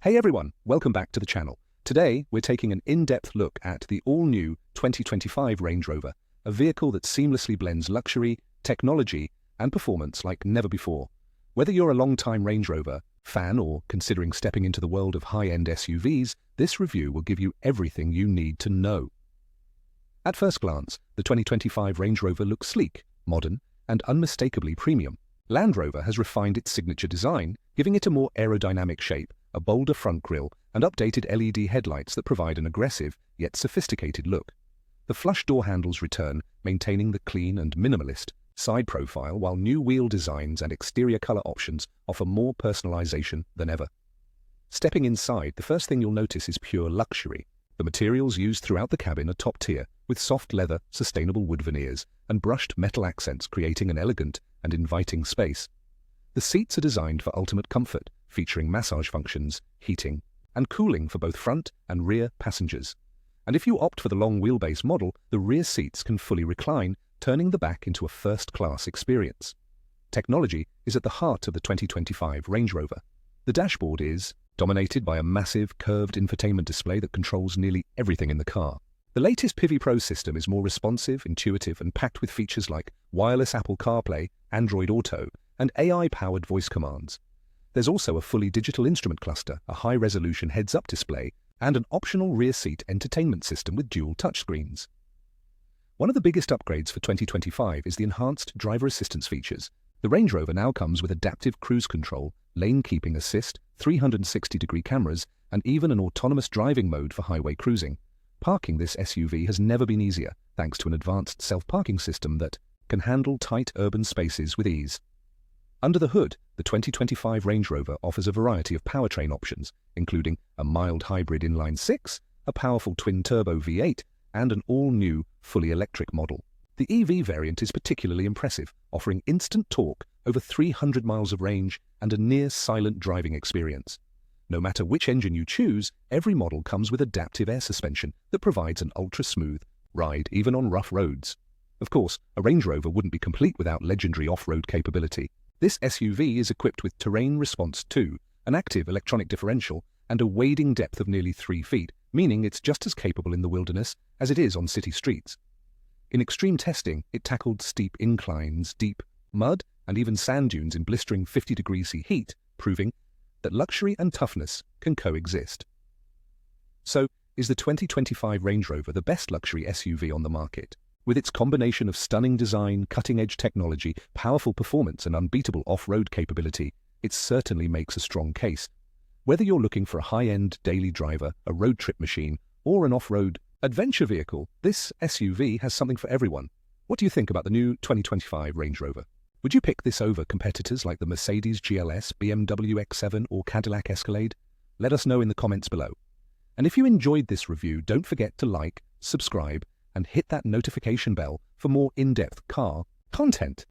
Hey everyone, welcome back to the channel. Today, we're taking an in-depth look at the all-new 2025 Range Rover, a vehicle that seamlessly blends luxury, technology, and performance like never before. Whether you're a long-time Range Rover fan or considering stepping into the world of high-end SUVs, this review will give you everything you need to know. At first glance, the 2025 Range Rover looks sleek, modern, and unmistakably premium. Land Rover has refined its signature design, giving it a more aerodynamic shape, a bolder front grille, and updated LED headlights that provide an aggressive, yet sophisticated look. The flush door handles return, maintaining the clean and minimalist side profile, while new wheel designs and exterior color options offer more personalization than ever. Stepping inside, the first thing you'll notice is pure luxury. The materials used throughout the cabin are top tier, with soft leather, sustainable wood veneers, and brushed metal accents creating an elegant and inviting space. The seats are designed for ultimate comfort, featuring massage functions, heating, and cooling for both front and rear passengers. And if you opt for the long wheelbase model, the rear seats can fully recline, turning the back into a first-class experience. Technology is at the heart of the 2025 Range Rover. The dashboard is dominated by a massive, curved infotainment display that controls nearly everything in the car. The latest Pivi Pro system is more responsive, intuitive, and packed with features like wireless Apple CarPlay, Android Auto, and AI-powered voice commands. There's also a fully digital instrument cluster, a high-resolution heads-up display, and an optional rear seat entertainment system with dual touchscreens. One of the biggest upgrades for 2025 is the enhanced driver assistance features. The Range Rover now comes with adaptive cruise control, lane keeping assist, 360-degree cameras, and even an autonomous driving mode for highway cruising. Parking this SUV has never been easier, thanks to an advanced self-parking system that can handle tight urban spaces with ease. Under the hood, the 2025 Range Rover offers a variety of powertrain options, including a mild hybrid inline-six, a powerful twin-turbo V8, and an all-new, fully electric model. The EV variant is particularly impressive, offering instant torque, over 300 miles of range, and a near-silent driving experience. No matter which engine you choose, every model comes with adaptive air suspension that provides an ultra-smooth ride even on rough roads. Of course, a Range Rover wouldn't be complete without legendary off-road capability. This SUV is equipped with Terrain Response 2, an active electronic differential, and a wading depth of nearly 3 feet, meaning it's just as capable in the wilderness as it is on city streets. In extreme testing, it tackled steep inclines, deep mud, and even sand dunes in blistering 50-degree C heat, proving that luxury and toughness can coexist. So, is the 2025 Range Rover the best luxury SUV on the market? With its combination of stunning design, cutting-edge technology, powerful performance, and unbeatable off-road capability, it certainly makes a strong case. Whether you're looking for a high-end daily driver, a road trip machine, or an off-road adventure vehicle, this SUV has something for everyone. What do you think about the new 2025 Range Rover? Would you pick this over competitors like the Mercedes GLS, BMW X7, or Cadillac Escalade? Let us know in the comments below. And if you enjoyed this review, don't forget to like, subscribe, and hit that notification bell for more in-depth car content.